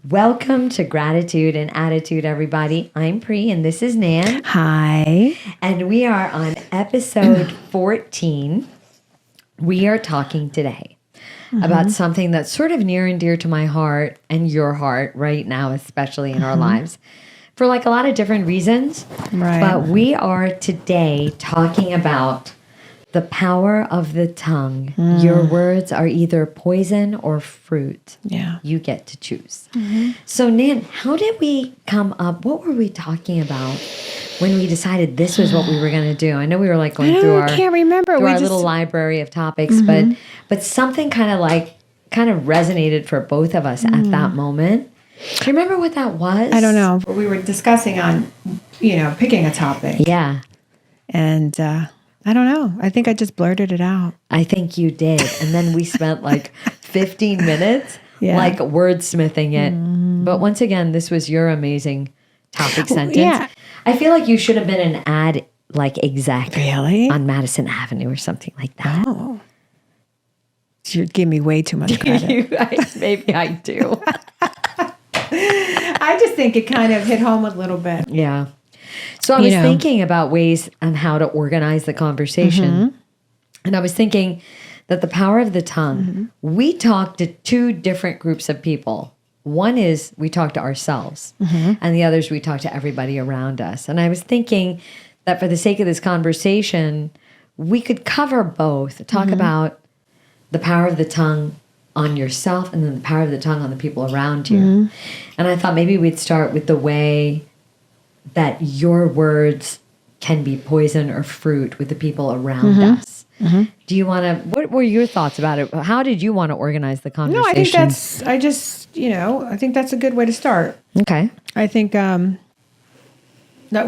Welcome to Gratitude and Attitude, everybody. I'm Pri, and this is Nan. Hi. And we are on episode 14. We are talking today about something that's sort of near and dear to my heart and your heart right now, especially in our lives, for like a lot of different reasons. Right. But we are today talking about the power of the tongue. Your words are either poison or fruit. Yeah. You get to choose. So, Nan, how did we come up? What were we talking about when we decided this was what we were going to do? I know we were like going through our can't remember. through our little library of topics, but something kind of resonated for both of us at that moment. Do you remember what that was? I don't know. We were discussing on, picking a topic. Yeah. And I don't know. I think I just blurted it out. I think you did. And then we spent like 15 minutes like wordsmithing it. But once again, this was your amazing topic sentence. Yeah. I feel like you should have been an ad like exec on Madison Avenue or something like that. Oh. You give me way too much credit. Maybe I do. I just think it kind of hit home a little bit. Yeah. So I was thinking about ways on how to organize the conversation. And I was thinking that the power of the tongue, we talk to two different groups of people. One is we talk to ourselves, and the others we talk to everybody around us. And I was thinking that for the sake of this conversation, we could cover both, talk about the power of the tongue on yourself and then the power of the tongue on the people around you. And I thought maybe we'd start with the way that your words can be poison or fruit with the people around us. Do you want to, what were your thoughts about it? How did you want to organize the conversation? No, I think that's a good way to start. Okay. I think that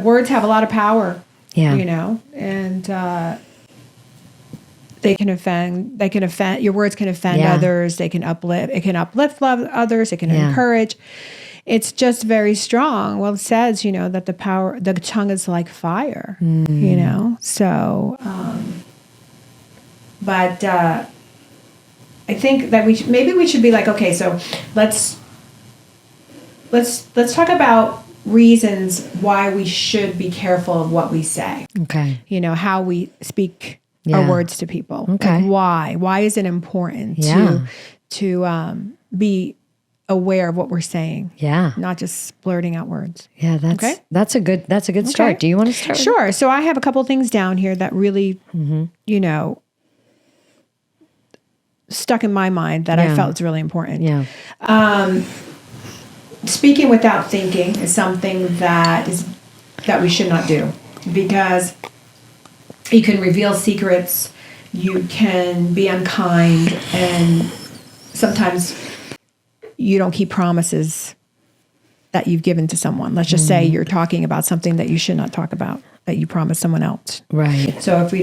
words have a lot of power, and they can offend, your words can offend others. It can uplift others. It can encourage. It's just very strong. Well, it says, that the tongue is like fire, so, but I think that we should be like, okay, so let's talk about reasons why we should be careful of what we say. Okay. How we speak our words to people. Okay. Like why is it important to be aware of what we're saying. Yeah. Not just blurting out words. Yeah, that's a good start. Do you want to start? Sure. So I have a couple things down here that really, stuck in my mind that I felt was really important. Yeah. Speaking without thinking is something that we should not do, because you can reveal secrets, you can be unkind, and sometimes you don't keep promises that you've given to someone. Let's just say you're talking about something that you should not talk about, that you promised someone else. Right. So if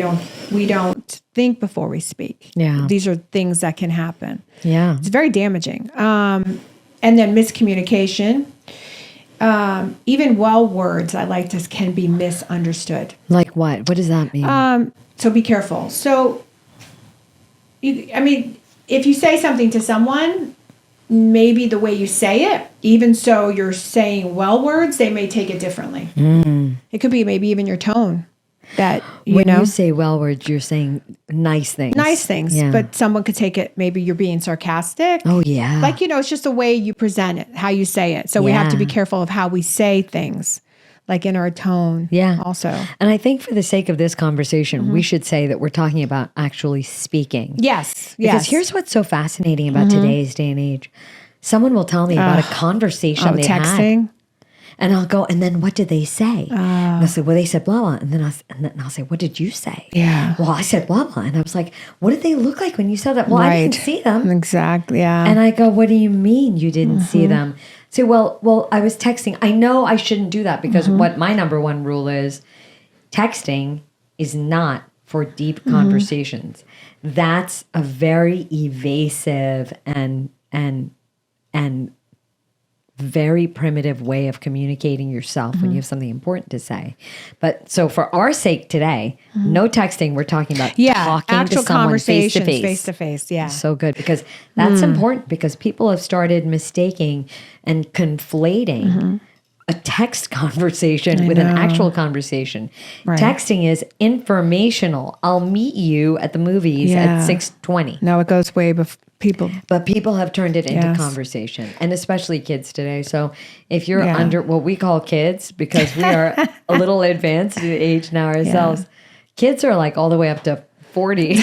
we don't think before we speak. Yeah. These are things that can happen. Yeah. It's very damaging. And then miscommunication. Even words can be misunderstood. Like what? What does that mean? So be careful. So, if you say something to someone, maybe the way you say it, even so you're saying words, they may take it differently. It could be maybe even your tone that, when you say words, you're saying nice things. Nice things. Yeah. But someone could take it, maybe you're being sarcastic. Oh, yeah. Like, it's just the way you present it, how you say it. So we have to be careful of how we say things, like in our tone also. And I think for the sake of this conversation, we should say that we're talking about actually speaking. Yes. Because here's what's so fascinating about today's day and age. Someone will tell me about a conversation they texting. had. And I'll go, and then what did they say? And I'll say, well, they said blah, blah. And then I'll say, what did you say? Yeah. Well, I said blah, blah. And I was like, what did they look like when you said that? Well, I didn't see them. Exactly, yeah. And I go, what do you mean you didn't see them? Say, well, I was texting. I know I shouldn't do that because what my number one rule is, texting is not for deep conversations. That's a very evasive and very primitive way of communicating yourself when you have something important to say. But so for our sake today, no texting. We're talking about talking actual to someone face to face to face. Yeah. So good, because that's important, because people have started mistaking and conflating a text conversation with an actual conversation. Right. Texting is informational. I'll meet you at the movies at 6:20. No, it goes way before people. But people have turned it into conversation, and especially kids today. So if you're under what we call kids, because we are a little advanced in age now ourselves, kids are like all the way up to 40.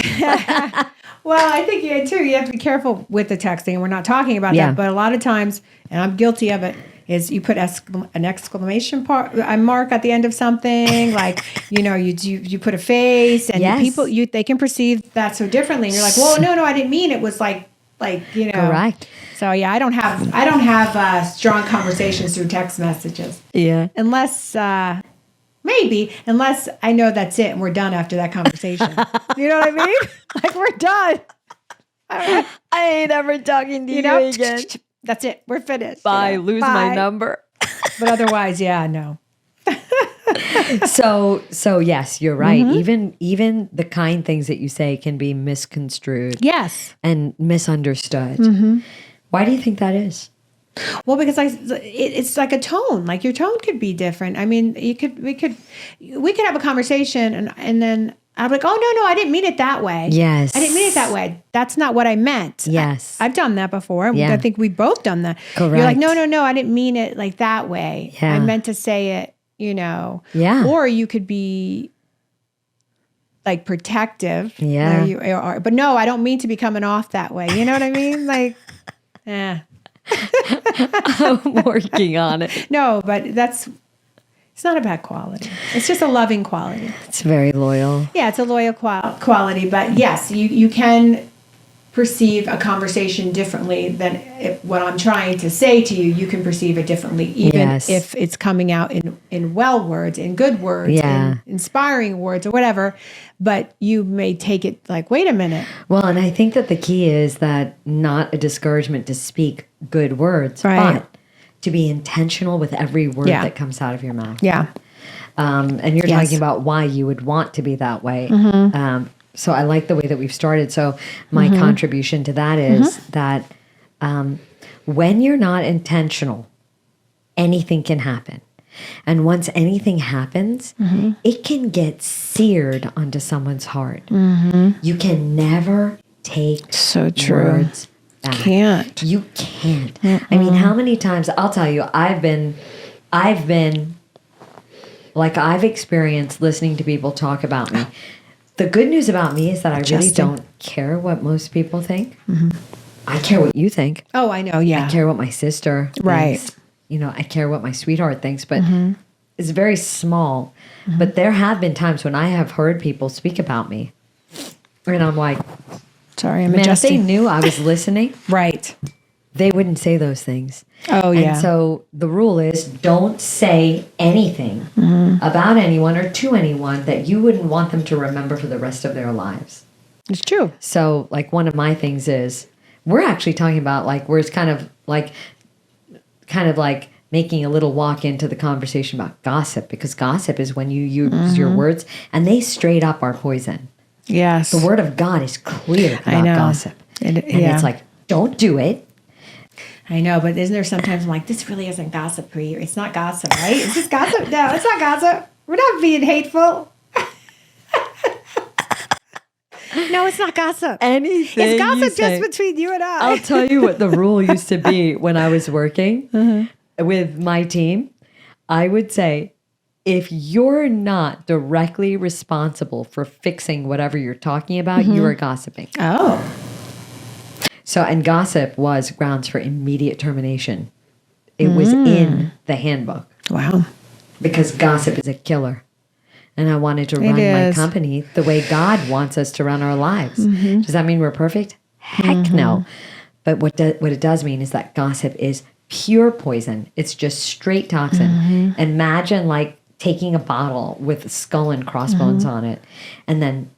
Well, I think you have to be careful with the texting, and we're not talking about that, but a lot of times, and I'm guilty of it, is you put an exclamation mark at the end of something, like, you put a face, and people, they can perceive that so differently. And you're like, well, no, I didn't mean it was like. Correct. So I don't have strong conversations through text messages. Yeah. Unless I know that's it and we're done after that conversation. You know what I mean? Like, we're done. I ain't ever talking to you again. That's it. We're finished. Bye. Lose my number. But otherwise, no. So yes, you're right. Even the kind things that you say can be misconstrued. Yes. And misunderstood. Why do you think that is? Well, because it's like a tone. Like, your tone could be different. I mean, we could have a conversation and then I'm like, oh, no, I didn't mean it that way. Yes. I didn't mean it that way. That's not what I meant. Yes. I've done that before. Yeah. I think we've both done that. Correct. You're like, no, I didn't mean it like that way. Yeah. I meant to say it, Yeah. Or you could be like protective. Yeah. But no, I don't mean to be coming off that way. You know what I mean? Like, I'm working on it. No, but it's not a bad quality. It's just a loving quality. It's very loyal. Yeah, it's a loyal quality. But yes, you can perceive a conversation differently than what I'm trying to say to you. You can perceive it differently, even if it's coming out in well words, in good words, in inspiring words, or whatever. But you may take it like, wait a minute. Well, and I think that the key is that not a discouragement to speak good words, right, but to be intentional with every word that comes out of your mouth. Yeah. And you're talking about why you would want to be that way. So I like the way that we've started. So my contribution to that is that when you're not intentional, anything can happen. And once anything happens, it can get seared onto someone's heart. You can never take words back. Can't. You can't. I mean, how many times, I'll tell you, I've been like, I've experienced listening to people talk about me. The good news about me is that I really don't care what most people think. I care what you think. Oh, I know. Yeah. I care what my sister thinks. I care what my sweetheart thinks, but it's very small. But there have been times when I have heard people speak about me, and I'm like, sorry, I'm man, adjusting. if they knew I was listening, right, they wouldn't say those things. Oh, yeah. And so the rule is, don't say anything about anyone or to anyone that you wouldn't want them to remember for the rest of their lives. It's true. So, like, one of my things is, we're actually talking about, like, where it's kind of like making a little walk into the conversation about gossip, because gossip is when you use your words, and they straight up are poison. Yes. The word of God is clear about gossip. And it's like, don't do it. I know, but isn't there sometimes I'm like, this really isn't gossip, Pri? It's not gossip, right? Is this gossip? No, it's not gossip. We're not being hateful. No, it's not gossip. Anything. It's gossip just between you and I. I'll tell you what the rule used to be when I was working with my team. I would say, if you're not directly responsible for fixing whatever you're talking about, you are gossiping. Oh. So, and gossip was grounds for immediate termination. It was in the handbook. Wow. Because gossip is a killer. And I wanted to run my company the way God wants us to run our lives. Does that mean we're perfect? Heck no. But what it does mean is that gossip is pure poison. It's just straight toxin. Imagine like taking a bottle with skull and crossbones on it and then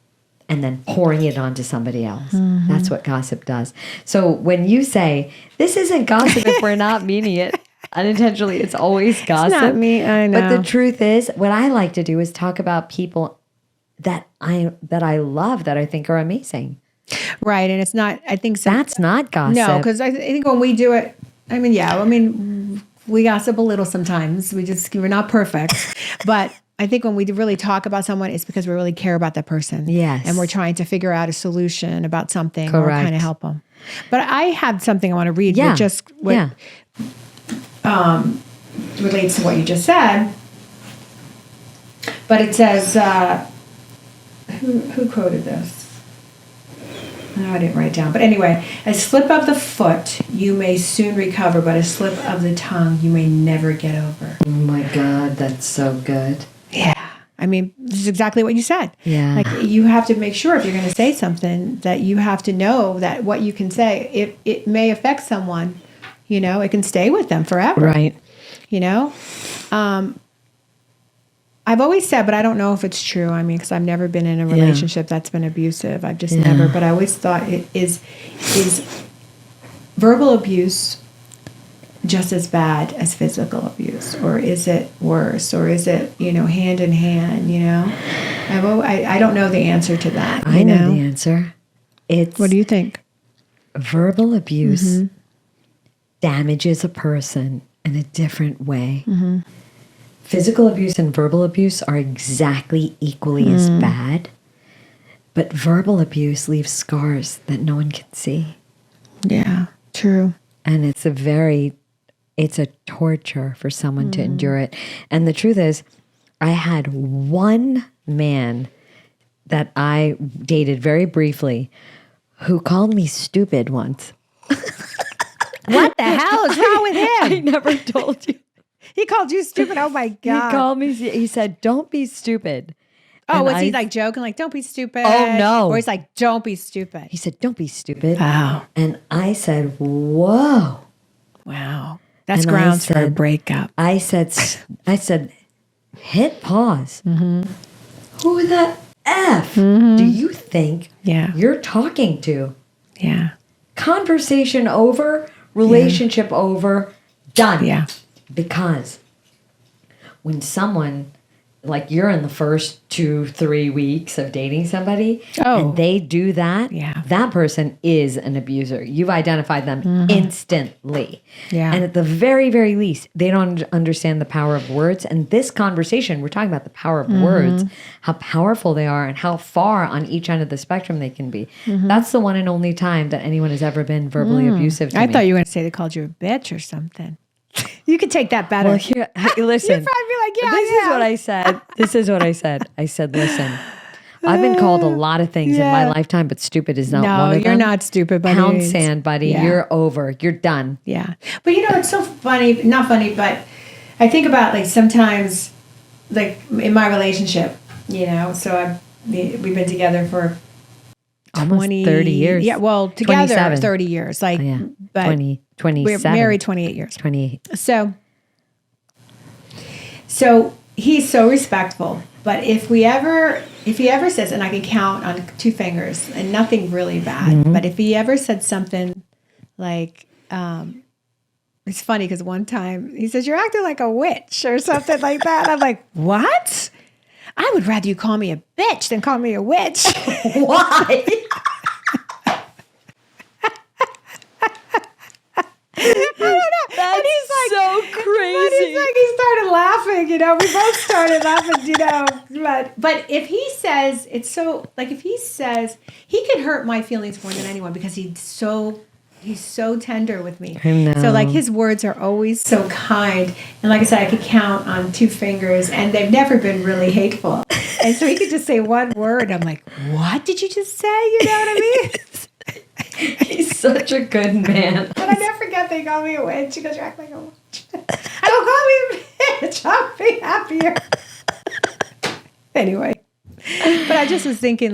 pouring it onto somebody else. That's what gossip does. So when you say, this isn't gossip if we're not meaning it, Unintentionally, it's always gossip. It's not me, I know. But the truth is, what I like to do is talk about people that I love, that I think are amazing. Right. And it's not, I think that's not gossip. No, because I think when we do it, we gossip a little sometimes. We're not perfect. But I think when we really talk about someone, it's because we really care about that person. Yes. And we're trying to figure out a solution about something. Correct. Or kind of help them. But I have something I want to read. Yeah. Relates to what you just said. But it says, who quoted this? No, I didn't write it down. But anyway, a slip of the foot you may soon recover, but a slip of the tongue you may never get over. Oh my God, that's so good. Yeah. I mean, this is exactly what you said. Yeah. Like, you have to make sure if you're going to say something that you have to know that what you can say, it may affect someone, it can stay with them forever. Right. I've always said, but I don't know if it's true. I mean, because I've never been in a relationship that's been abusive. I've just never. But I always thought, is verbal abuse just as bad as physical abuse, or is it worse, or is it hand in hand? I don't know the answer to that. I know the answer. What do you think? Verbal abuse damages a person in a different way. Mm-hmm. Physical abuse and verbal abuse are exactly equally as bad, but verbal abuse leaves scars that no one can see. Yeah, true. And it's a torture for someone to endure it. And the truth is, I had one man that I dated very briefly who called me stupid once. What the hell is wrong with him? I never told you. He called you stupid? Oh my God. He called me, he said, don't be stupid. Oh, and was he like joking? Like, don't be stupid? Oh, no. Or he's like, don't be stupid. He said, don't be stupid. Wow. And I said, whoa. Wow. That's grounds for a breakup. I said, hit pause. Mm-hmm. Who the F do you think you're talking to? Yeah. Conversation over, relationship over, done. Yeah. Because when someone, like you're in the first 2-3 weeks of dating somebody and they do that, that person is an abuser. You've identified them instantly. Yeah. And at the very, very least, they don't understand the power of words. And this conversation, we're talking about the power of words, how powerful they are and how far on each end of the spectrum they can be. That's the one and only time that anyone has ever been verbally abusive to me. I thought you were going to say they called you a bitch or something. You could take that better. Well, here, listen. You'd probably be like, yeah, this is what I said. This is what I said. I said, listen, I've been called a lot of things in my lifetime, but stupid is not one of them. No, you're not stupid, buddy. Pound sand, buddy. Yeah. You're over. You're done. Yeah. But it's so funny, not funny, but I think about like sometimes, like in my relationship, so we've been together for almost 30 years. Yeah, well, together 27. 30 years. Like, but 27. We're married 28 years. 28. So he's so respectful. But if he ever says, and I can count on 2 fingers, and nothing really bad, but if he ever said something like, it's funny because one time he says, you're acting like a witch or something like that. I'm like, what? I would rather you call me a bitch than call me a witch. Why? I don't know. That's and he's like, so crazy. He's like, he started laughing, we both started laughing, but if he says, it's so, like if he says, he could hurt my feelings more than anyone because he's so tender with me. I know. So like his words are always so kind. And like I said, I could count on 2 fingers and they've never been really hateful. And so he could just say one word. I'm like, what did you just say? You know what I mean? He's such a good man. But I never forget they call me a witch. She goes, you're acting like a witch. I don't call me a bitch. I'll be happier. Anyway. But I just was thinking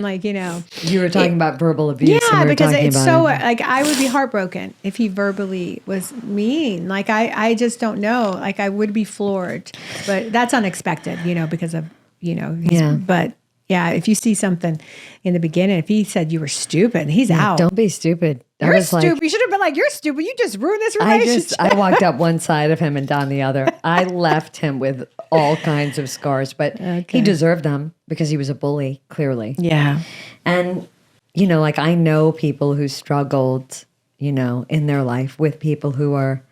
you were talking about verbal abuse. Yeah, because it's so like I would be heartbroken if he verbally was mean. Like I just don't know. Like I would be floored. But that's unexpected, because of, yeah. But Yeah, if you see something in the beginning, if he said you were stupid, he's out. Don't be stupid. You're stupid. You should have been like, you're stupid. You just ruined this relationship. I walked up one side of him and down the other. I left him with all kinds of scars, but he deserved them because he was a bully, clearly. Yeah. And, like I know people who struggled, in their life with people who are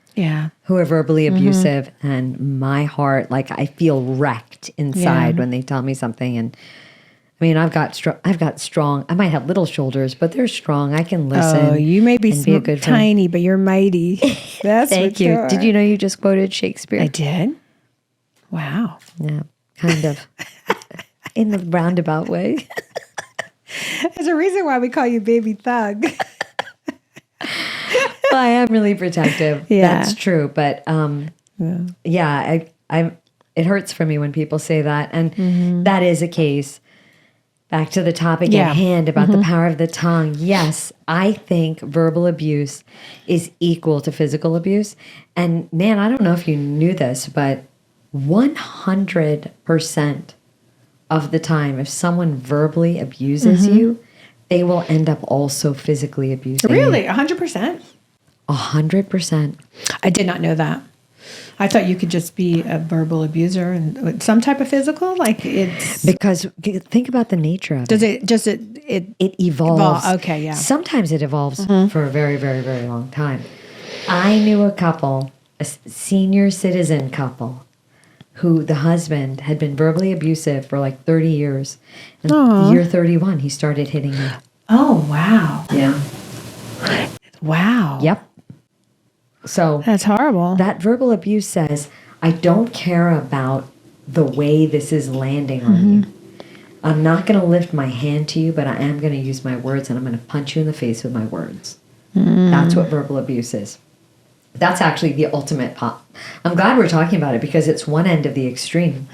verbally abusive, and my heart, like I feel wrecked inside when they tell me something. And I mean, I've got strong. I might have little shoulders, but they're strong. I can listen. Oh, you may be a good tiny, friend. but you're mighty. That's Thank you. Did you know you just quoted Shakespeare? I did. Wow. Yeah, kind of. In the roundabout way. There's a reason why we call you Baby Thug. Well, I am really protective. Yeah. That's true. But it hurts for me when people say that. And that is a case. Back to the topic at hand about the power of the tongue. Yes, I think verbal abuse is equal to physical abuse. And man, I don't know if you knew this, but 100% of the time, if someone verbally abuses you, they will end up also physically abusing you. Really? 100%? 100%. I did not know that. I thought you could just be a verbal abuser and some type of physical, like it's because think about the nature of it. It evolves. Okay, yeah. Sometimes it evolves for a very, very, very long time. I knew a couple, a senior citizen couple, who the husband had been verbally abusive for like 30 years. And year 31, he started hitting her. Oh, wow. Yeah. Wow. Yep. So that's horrible. That verbal abuse says, I don't care about the way this is landing on you. I'm not going to lift my hand to you, but I am going to use my words, and I'm going to punch you in the face with my words. That's what verbal abuse is. That's actually the ultimate pop. I'm glad we're talking about it because it's one end of the extreme,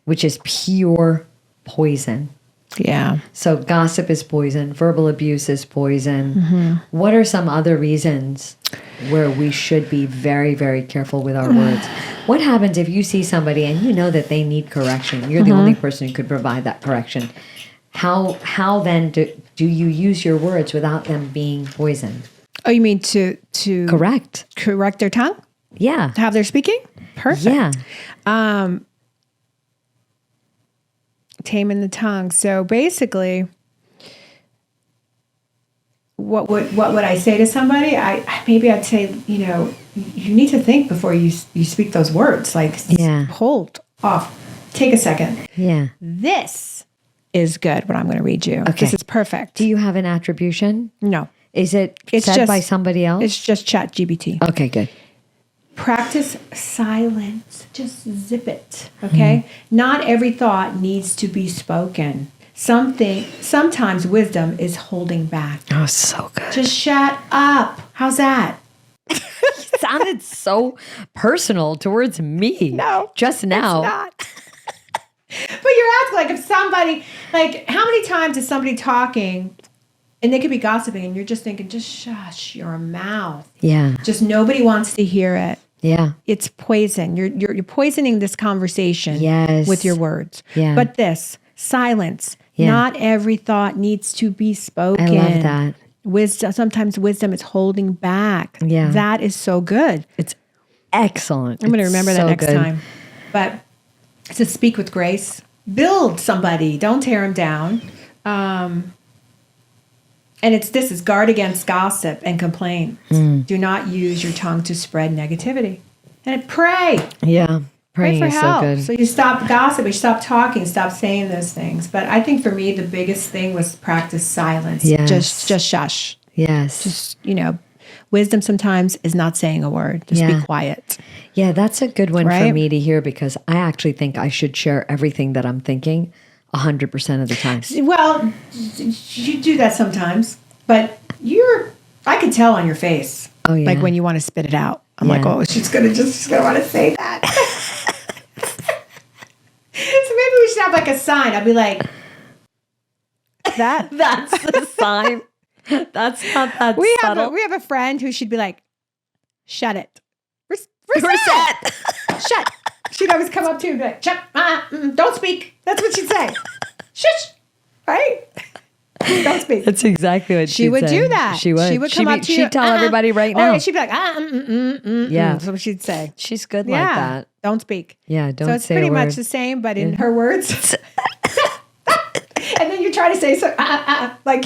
which is pure poison. Yeah. So gossip is poison. Verbal abuse is poison. What are some other reasons where we should be very, very careful with our words? What happens if you see somebody and you know that they need correction? You're the only person who could provide that correction. How then do you use your words without them being poison? Oh, you mean to correct their tongue? Yeah. To have their speaking? Perfect. Yeah. Taming the tongue. So basically, what would I say to somebody? I'd say, you need to think before you speak those words. Like, hold off, take a second. Yeah. This is good. What I'm going to read you. Okay. This is perfect. Do you have an attribution? No. It's said by somebody else? It's just ChatGPT. Okay, good. Practice silence. Just zip it. Okay? Not every thought needs to be spoken. Sometimes wisdom is holding back. Oh, so good. Just shut up. How's that? It sounded so personal towards me. No. Just now. It's not. But you're asking, like, if somebody, like, how many times is somebody talking and they could be gossiping and you're just thinking, just shush your mouth. Yeah. Just nobody wants to hear it. Yeah. It's poison. You're poisoning this conversation with your words. Yeah. But this, silence. Yeah. Not every thought needs to be spoken. I love that. Wisdom. Sometimes wisdom is holding back. Yeah. That is so good. It's excellent. I'm going to remember that next time. But to speak with grace, build somebody. Don't tear them down. And this is guard against gossip and complaints. Do not use your tongue to spread negativity. And pray. Yeah. Pray for help. So good. So you stop gossiping, stop talking, stop saying those things. But I think for me, the biggest thing was practice silence. Yes. Just shush. Yes. Just, wisdom sometimes is not saying a word. Just be quiet. Yeah, that's a good one for me to hear because I actually think I should share everything that I'm thinking 100% of the time. Well, you do that sometimes, but I can tell on your face. Oh, yeah. Like when you want to spit it out. I'm like, oh, she's gonna want to say that. So maybe we should have like a sign. I'll be like, that's the sign. That's not that subtle. We have a friend who should be like, shut it. Reset. Shut. She'd always come up to me and be like, shut, don't speak. That's what she'd say. Shush. Right? Don't speak. That's exactly what She would say. do that. She would. She would come up to you. She'd tell everybody right now. Or she'd be like, Yeah. That's what she'd say. She's good Yeah. like that. Don't speak. Yeah, don't So it's say pretty a much word. the same, but in her words. And then you try to say so, like.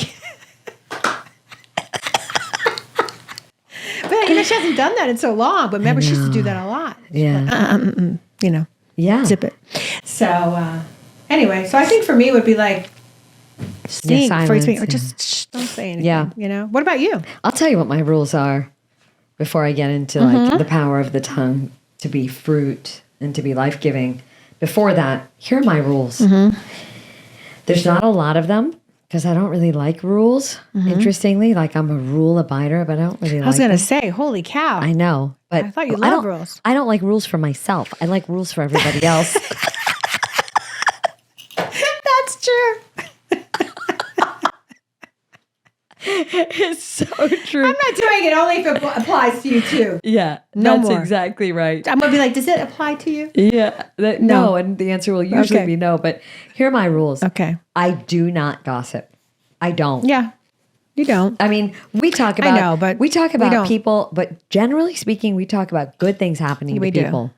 But she hasn't done that in so long. But remember, she used to do that a lot. Yeah. Yeah. Zip it. So anyway, so I think for me it would be like sing before you speak, or just don't say anything. Yeah. What about you? I'll tell you what my rules are before I get into like the power of the tongue to be fruit and to be life-giving. Before that, here are my rules. There's not a lot of them because I don't really like rules. Interestingly, like I'm a rule abider, but I don't really like I was going to them. say, holy cow. I know, but I thought you loved rules. I don't like rules for myself. I like rules for everybody else. That's true. It's so true. I'm not doing it only if it applies to you too. Yeah, No that's more. exactly right. I'm going to be like, does it apply to you? Yeah, no, and the answer will usually Okay. be no. But here are my rules. Okay. I do not gossip. I don't. Yeah. You don't. I mean, we talk about. know, but we talk we about don't. people. But generally speaking, we talk about good things happening We to do. people.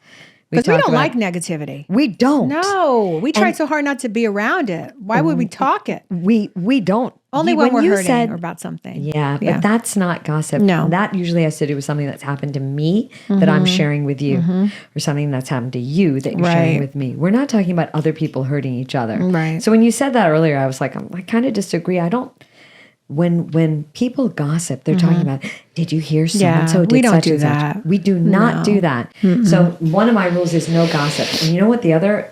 Because we talk don't about- like negativity. We don't. No. We try so hard not to be around it. Why would we talk it? We don't. Only when we're you hurting said- or about something. Yeah, but that's not gossip. No. That usually has to do with something that's happened to me that I'm sharing with you, or something that's happened to you that you're sharing Right. with me. We're not talking about other people hurting each other. Right. So when you said that earlier, I was like, I kind of disagree. I don't. When people gossip, they're talking about, did you hear so and so did we don't such do and such? that. We do not do that. So one of my rules is no gossip. And you know what the other,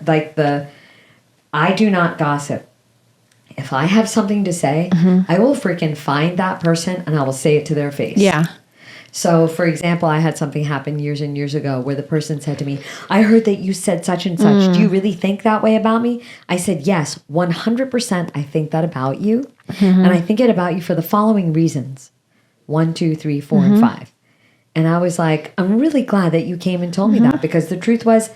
I do not gossip. If I have something to say, I will freaking find that person and I will say it to their face. Yeah. So, for example, I had something happen years and years ago where the person said to me, I heard that you said such and such. Do you really think that way about me? I said, yes, 100% I think that about you. And I think it about you for the following reasons. 1, 2, 3, 4, and 5. And I was like, I'm really glad that you came and told me that, because the truth was,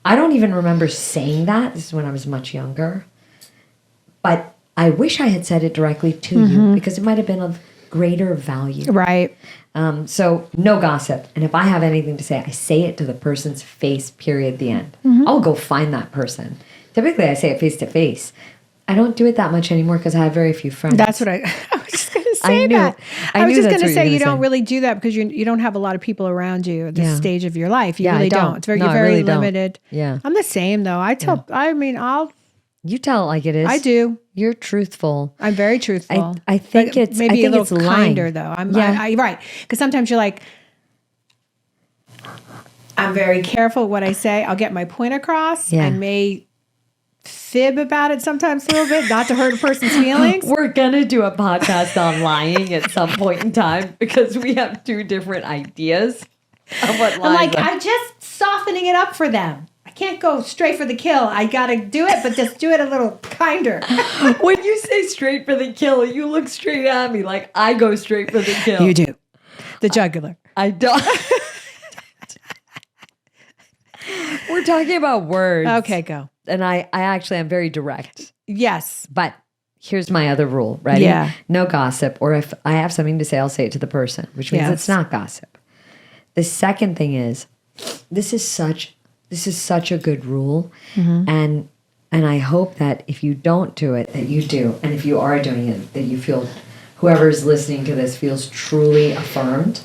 I don't even remember saying that. This is when I was much younger. But I wish I had said it directly to you, because it might have been of greater value. Right. So no gossip. And if I have anything to say, I say it to the person's face, period, the end. I'll go find that person. Typically, I say it face to face. I don't do it that much anymore because I have very few friends. That's what I was just going to say. I knew- that. I I was knew just that's going to what you say were you gonna don't say. really do that because you don't have a lot of people around you at this Yeah. stage of your life. You Yeah, I really don't. don't. It's very, No, you're I very really don't. limited. Yeah. I'm the same though. You tell it like it is. I do. You're truthful. I'm very truthful. I think But it's- I maybe think a it's little lying. kinder though. Yeah. Right. Because sometimes you're like, I'm very careful what I say. I'll get my point across. Yeah. I may fib about it sometimes a little bit, not to hurt a person's feelings. We're going to do a podcast on lying at some point in time because we have two different ideas of what I'm lies like, are. I'm just softening it up for them. I can't go straight for the kill. I got to do it, but just do it a little kinder. When you say straight for the kill, you look straight at me like I go straight for the kill. You do. The jugular. I don't. We're talking about words. Okay, go. And I actually am very direct. Yes. But here's my other rule. Ready? Yeah. No gossip. Or if I have something to say, I'll say it to the person, which means Yes. it's not gossip. The second thing is, this is such a good rule. And I hope that if you don't do it, that you do. And if you are doing it, that you feel, whoever's listening to this feels truly affirmed.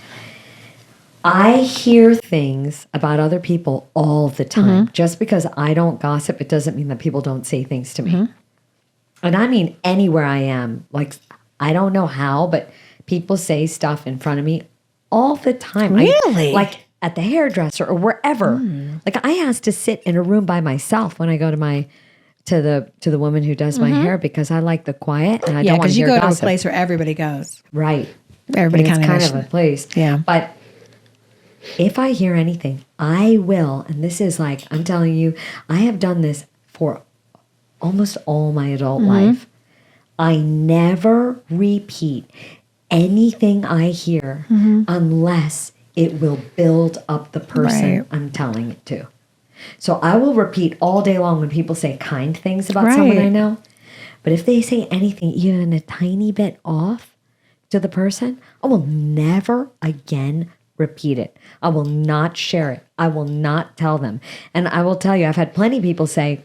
I hear things about other people all the time. Just because I don't gossip, it doesn't mean that people don't say things to me. And I mean anywhere I am. Like, I don't know how, but people say stuff in front of me all the time. Really? Like at the hairdresser or wherever. Like I asked to sit in a room by myself when I go to the woman who does my hair because I like the quiet and I Yeah, don't want because to you hear go gossip. to a place where everybody goes. Right. Everybody And it's kind kind of a place. Yeah. But if I hear anything, I will, and this is like, I'm telling you, I have done this for almost all my adult life. I never repeat anything I hear unless it will build up the person Right. I'm telling it to. So I will repeat all day long when people say kind things about someone Right. I know. But if they say anything even a tiny bit off to the person, I will never again repeat it. I will not share it. I will not tell them. And I will tell you, I've had plenty of people say,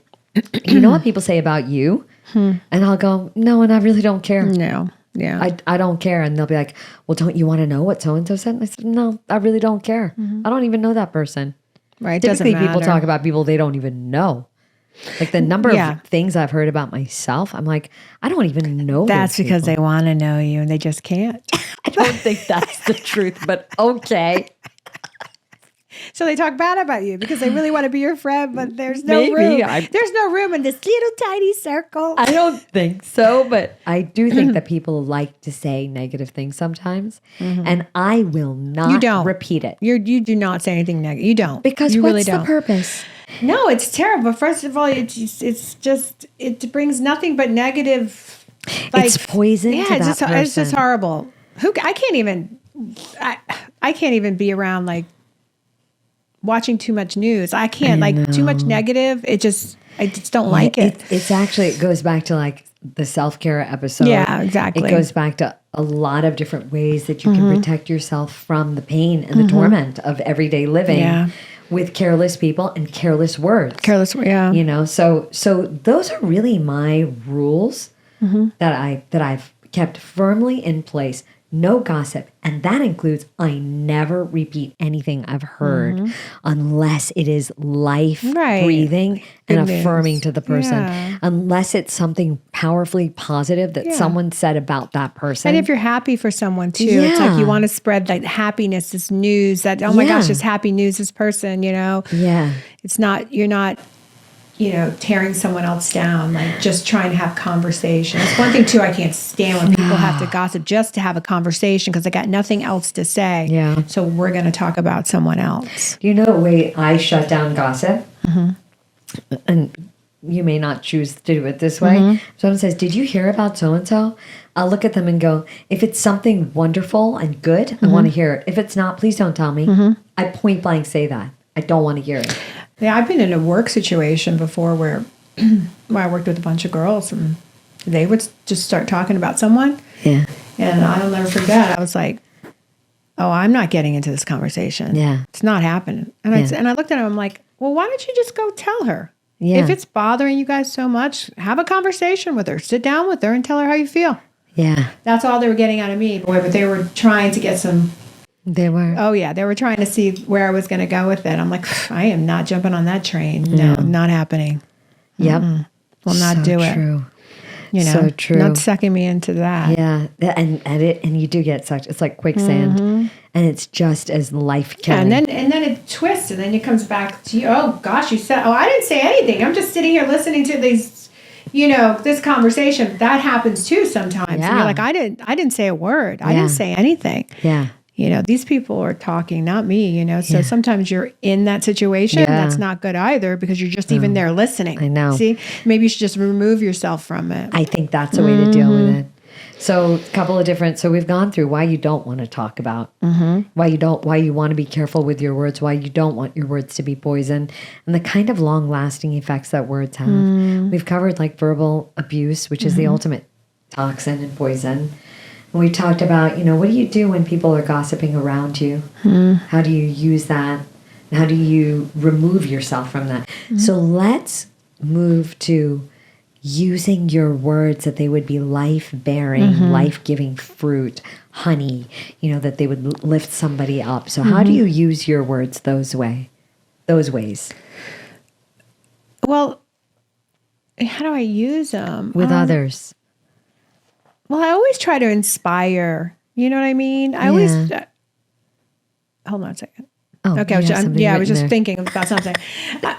you know what people say about you? And I'll go, no, and I really don't care. No. Yeah. I don't care. And they'll be like, well, don't you want to know what so-and-so said? And I said, no, I really don't care. I don't even know that person. Right. Typically, people talk about people they don't even know. Like the number of things I've heard about myself, I'm like, I don't even know. That's because they want to know you and they just can't. I don't think that's the truth, but okay. So they talk bad about you because they really want to be your friend, but there's no room. There's no room in this little tiny circle. I don't think so, but I do think that people like to say negative things sometimes, and I will not repeat it. You do not say anything negative. You don't. Because you what's really don't. The purpose? No, it's terrible. First of all, it brings nothing but negative. Like, it's poison to that person. It's just horrible. I can't even be around like watching too much news. I can't too much negative. I just don't like it. It goes back to like the self-care episode. Yeah, exactly. It goes back to a lot of different ways that you can protect yourself from the pain and the torment of everyday living with careless people and careless words. You know, so those are really my rules that I've kept firmly in place. No gossip. And that includes I never repeat anything I've heard unless it is life breathing and affirming to the person. Yeah. Unless it's something powerfully positive that someone said about that person. And if you're happy for someone too, it's like you want to spread like happiness, this news that, oh my gosh, this happy news, this person, you know. Yeah. You're not tearing someone else down, like just trying to have conversation. It's one thing too, I can't stand when people have to gossip just to have a conversation because they got nothing else to say. Yeah. So we're going to talk about someone else. Do you know the way I shut down gossip? And you may not choose to do it this way. Someone says, did you hear about so-and-so? I'll look at them and go, if it's something wonderful and good, I want to hear it. If it's not, please don't tell me. I point blank say that. I don't want to hear it. Yeah, I've been in a work situation before where I worked with a bunch of girls and they would just start talking about someone. Yeah. And I'll never forget. I was like, oh, I'm not getting into this conversation. Yeah. It's not happening. And I looked at him, I'm like, well, why don't you just go tell her? Yeah. If it's bothering you guys so much, have a conversation with her. Sit down with her and tell her how you feel. Yeah. That's all they were getting out of me. Boy, but they were trying to get some... They were. Oh, yeah. They were trying to see where I was going to go with it. I'm like, I am not jumping on that train. No, not happening. Yep. Will not do it. True. You know, so true. Not sucking me into that. Yeah. And you do get sucked. It's like quicksand. And it's just as life-killing. Yeah, and then it twists and then it comes back to you. Oh, gosh, you said, I didn't say anything. I'm just sitting here listening to these, this conversation. That happens too sometimes. Yeah. And you're like, I didn't say a word. I didn't say anything. Yeah. These people are talking, not me, So sometimes you're in that situation. Yeah. That's not good either because you're just even there listening. I know. See, maybe you should just remove yourself from it. I think that's a way to deal with it. So so we've gone through why you don't want to talk about, why you want to be careful with your words, why you don't want your words to be poison, and the kind of long lasting effects that words have. We've covered like verbal abuse, which is the ultimate toxin and poison. And we talked about, what do you do when people are gossiping around you? How do you use that? And how do you remove yourself from that? So let's move to using your words that they would be life-bearing, life-giving fruit, honey, that they would lift somebody up. So how do you use your words those ways? Well, how do I use them? With others. Well, I always try to inspire. You know what I mean? I always... hold on a second. Oh, okay. I was just thinking about something. But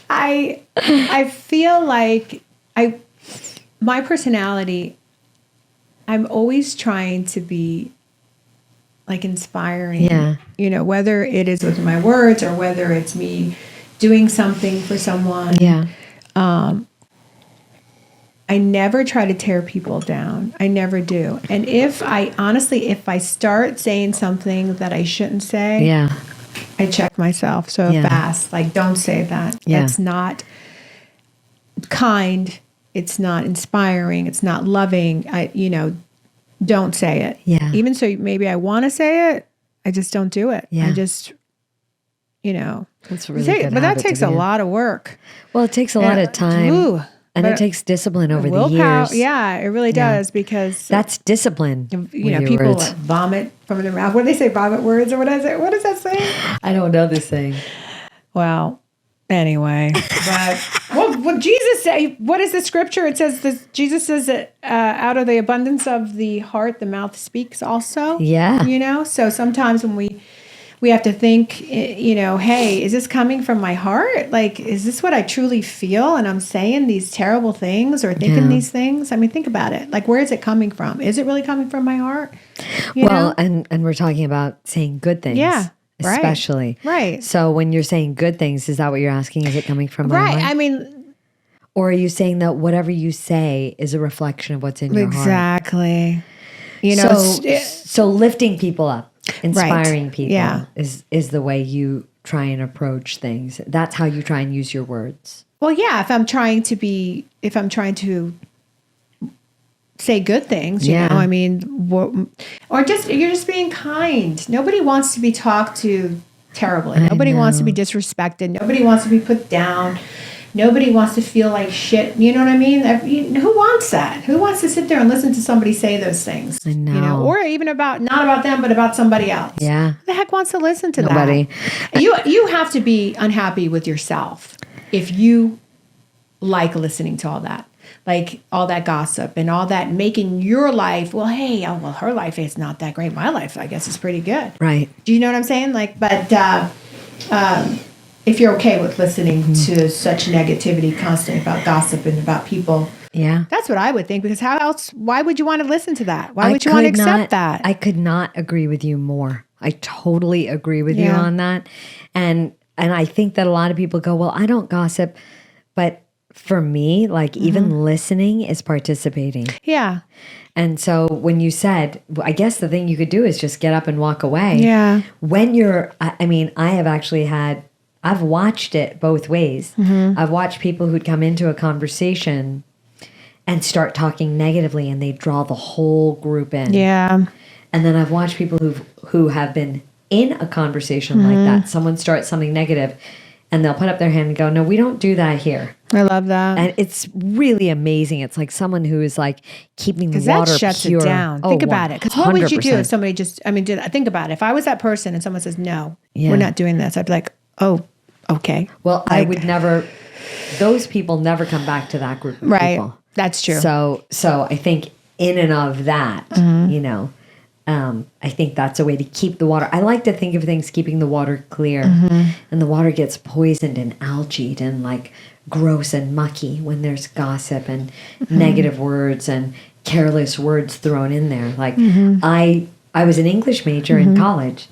I feel like my personality, I'm always trying to be like inspiring. Yeah. Whether it is with my words or whether it's me doing something for someone. Yeah. I never try to tear people down. I never do. And if I start saying something that I shouldn't say, I check myself so fast. Like, don't say that. Yeah. That's not, kind, it's not inspiring, it's not loving, don't say it. Yeah. Even so, maybe I want to say it, I just don't do it. Yeah. I just, That's really good. But that takes a lot of work. Well, it takes a lot of time. And it takes discipline over the years. Yeah, it really does, because that's discipline. People vomit from their mouth. What do they say? Vomit words, or what is it? What does that say? I don't know this thing. Well, anyway, but what Jesus say? What is the scripture? It says this. Jesus says that out of the abundance of the heart, the mouth speaks. Also, yeah. So sometimes when we have to think, hey, is this coming from my heart? Like, is this what I truly feel? And I'm saying these terrible things or thinking these things. I mean, think about it. Like, where is it coming from? Is it really coming from my heart? And we're talking about saying good things. Yeah. Especially. Right. So when you're saying good things, is that what you're asking? Is it coming from my heart? Right. I mean, or are you saying that whatever you say is a reflection of what's in your heart? Exactly. So lifting people up. Inspiring people is the way you try and approach things. That's how you try and use your words. Well, yeah, if I'm trying to say good things, you know, I mean, or you're just being kind. Nobody wants to be talked to terribly. Nobody wants to be disrespected. Nobody wants to be put down. Nobody wants to feel like shit. You know what I mean? Who wants that? Who wants to sit there and listen to somebody say those things? I know. Or even not about them, but about somebody else. Yeah. Who the heck wants to listen to Nobody. that? You have to be unhappy with yourself if you like listening to all that. Like all that gossip and all that making your life, her life is not that great. My life, I guess, is pretty good. Right. Do you know what I'm saying? Like, but if you're okay with listening to such negativity constantly about gossip and about people, that's what I would think. Because how else? Why would you want to listen to that? Why would you want to accept that? I could not agree with you more. I totally agree with you on that, and I think that a lot of people go, well, I don't gossip, but for me, like even listening is participating. Yeah. And so when you said, I guess the thing you could do is just get up and walk away. Yeah. When I've watched it both ways. I've watched people who'd come into a conversation and start talking negatively and they draw the whole group in. Yeah. And then I've watched people who have been in a conversation like that. Someone starts something negative and they'll put up their hand and go, no, we don't do that here. I love that. And it's really amazing. It's like someone who is like keeping the water that shuts pure. It down. Think about it. Because what would you do if somebody think about it. If I was that person and someone says, no, we're not doing this. I'd be like, oh, okay. Well, I would never, those people never come back to that group of people. That's true. So I think in and of that, I think that's a way to keep the water. I like to think of things keeping the water clear, and the water gets poisoned and algaed and like gross and mucky when there's gossip and negative words and careless words thrown in there. Like I was an English major in college.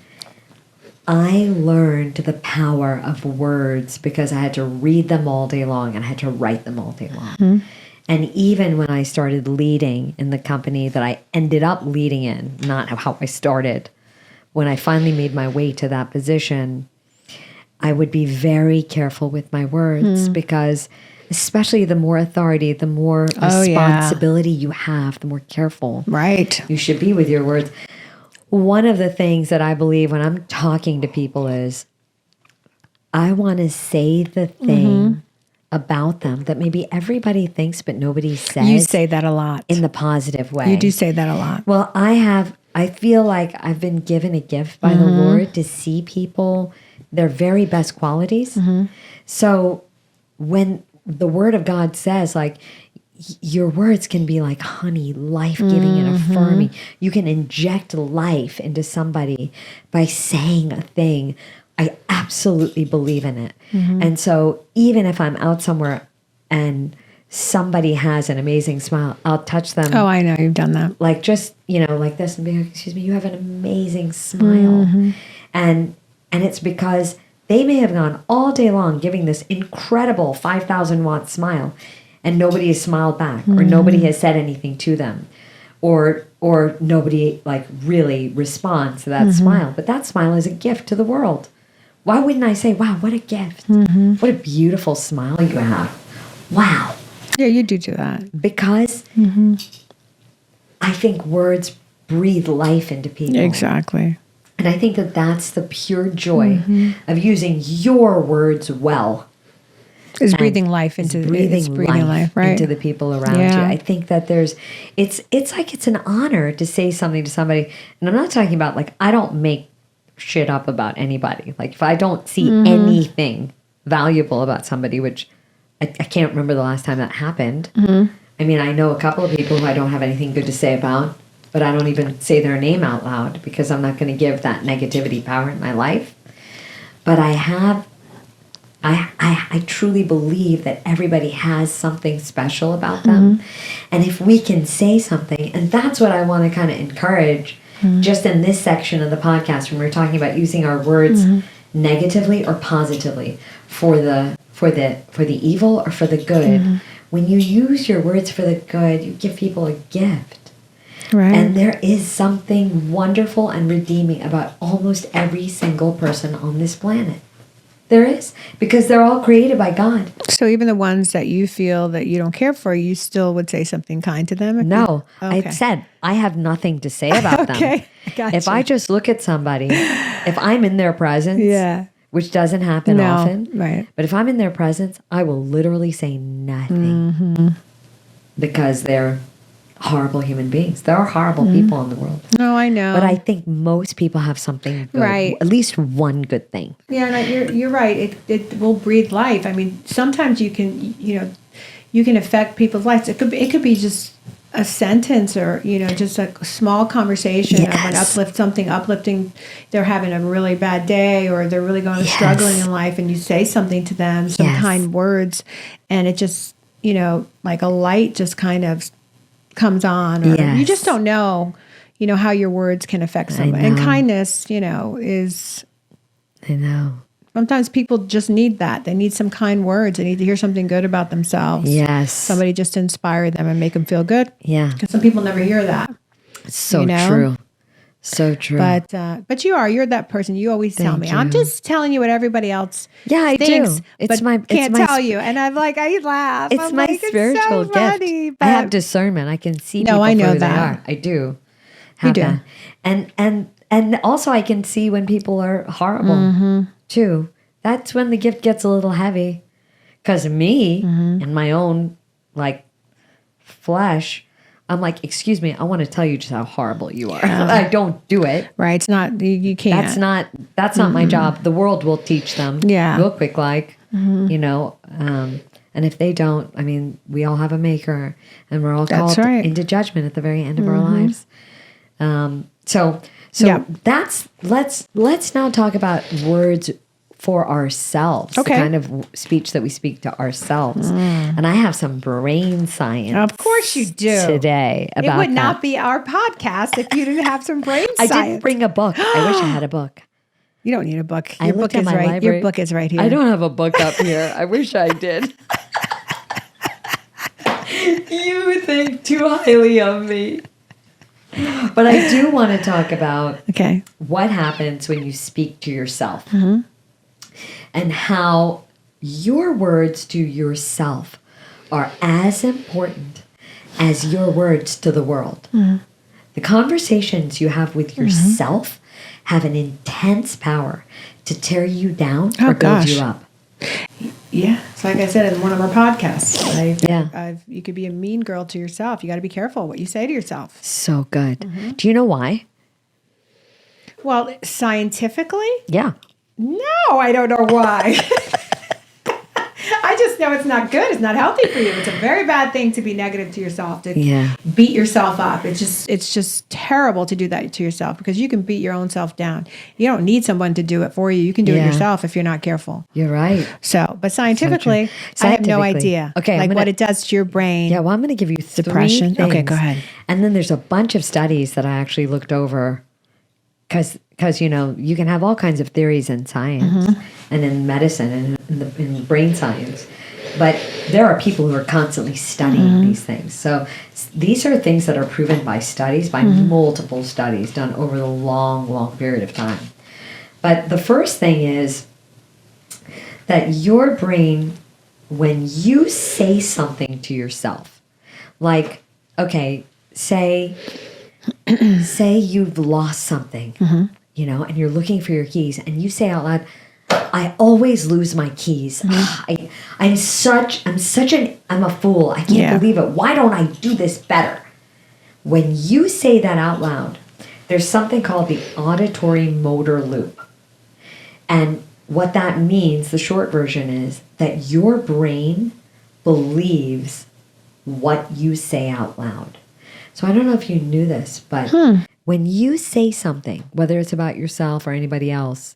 I learned the power of words because I had to read them all day long and I had to write them all day long. And even when I started leading in the company that I ended up leading in, not how I started, when I finally made my way to that position, I would be very careful with my words because especially the more authority, the more responsibility you have, the more careful you should be with your words. One of the things that I believe when I'm talking to people is I want to say the thing about them that maybe everybody thinks but nobody says. You say that a lot. In the positive way. You do say that a lot. Well, I feel like I've been given a gift by the Lord to see people, their very best qualities. So when the Word of God says like, your words can be like honey, life-giving and affirming. You can inject life into somebody by saying a thing. I absolutely believe in it. And so even if I'm out somewhere and somebody has an amazing smile, I'll touch them. Oh, I know. You've done that. Like just, like this and be like, excuse me, you have an amazing smile. And it's because they may have gone all day long giving this incredible 5,000 watt smile and nobody has smiled back or nobody has said anything to them. Or nobody like really responds to that smile. But that smile is a gift to the world. Why wouldn't I say, wow, what a gift. What a beautiful smile you have. wow. Yeah, you do that. Because I think words breathe life into people. Exactly. And I think that that's the pure joy of using your words well. Is breathing life into breathing life right? into the people around you. I think that it's like it's an honor to say something to somebody. And I'm not talking about, like, I don't make shit up about anybody. Like, if I don't see anything valuable about somebody, which I can't remember the last time that happened. I mean, I know a couple of people who I don't have anything good to say about, but I don't even say their name out loud because I'm not going to give that negativity power in my life. But I truly believe that everybody has something special about them. And if we can say something, and that's what I want to kind of encourage just in this section of the podcast when we're talking about using our words negatively or positively for the evil or for the good. When you use your words for the good, you give people a gift. Right. And there is something wonderful and redeeming about almost every single person on this planet. There is, because they're all created by God. So even the ones that you feel that you don't care for, you still would say something kind to them? No, I said I have nothing to say about them. Okay, gotcha. If I just look at somebody, if I'm in their presence, which doesn't happen often, right? But if I'm in their presence, I will literally say nothing because they're horrible human beings. There are horrible people in the world. No, I know. But I think most people have something good, right? At least one good thing. Yeah, no, you're right. It will breathe life. I mean, sometimes you can affect people's lives. It could be just a sentence or just a small conversation of something uplifting. They're having a really bad day or they're really struggling in life, and you say something to them, some kind words, and it just like a light just kind of comes on, or you just don't know how your words can affect somebody. And kindness is, I know, sometimes people just need that. They need some kind words. They need to hear something good about themselves. Yes, somebody just to inspire them and make them feel good. Yeah, because some people never hear that. So true. So true. But you're that person. You always tell me. I'm just telling you what everybody else I thinks, do. Can't tell you. And I'm like, I laugh. It's my spiritual it's so funny, gift. I have discernment. I can see people I know for who that. they are. I do. You do. That. And also I can see when people are horrible too. That's when the gift gets a little heavy. Because me and my own flesh, I'm like, excuse me, I want to tell you just how horrible you are. I don't do it. Right. It's not, you can't. That's not my job. The world will teach them real quick, and if they don't, I mean, we all have a maker and we're all called into judgment at the very end of our lives. So let's now talk about words for ourselves, the kind of speech that we speak to ourselves. And I have some brain science. Of course you do. Today about it would not be our podcast if you didn't have some brain science. I didn't bring a book. I wish I had a book. You don't need a book. Your book is right. Your book is right here. I don't have a book up here. I wish I did. You think too highly of me. But I do want to talk about what happens when you speak to yourself. And how your words to yourself are as important as your words to the world. The conversations you have with yourself have an intense power to tear you down or build you up. Yeah, it's like I said in one of our podcasts. You could be a mean girl to yourself. You got to be careful what you say to yourself. So good. Do you know why? Well, scientifically? Yeah. No, I don't know why. I just know it's not good. It's not healthy for you. It's a very bad thing to be negative to yourself, to beat yourself up. It's just terrible to do that to yourself because you can beat your own self down. You don't need someone to do it for you. You can do it yourself if you're not careful. You're right. So, but scientifically, I have no idea. Okay, what it does to your brain. Yeah, well, I'm going to give you depression. 3 things. Okay, go ahead. And then there's a bunch of studies that I actually looked over because you can have all kinds of theories in science and in medicine and in brain science, but there are people who are constantly studying these things. So these are things that are proven by studies, by multiple studies done over the long period of time. But the first thing is that your brain when you say something to yourself, like, okay, say you've lost something, and you're looking for your keys, and you say out loud, I always lose my keys. I'm a fool. I can't believe it. Why don't I do this better? When you say that out loud, there's something called the auditory motor loop. And what that means, the short version is that your brain believes what you say out loud. So I don't know if you knew this, but when you say something, whether it's about yourself or anybody else,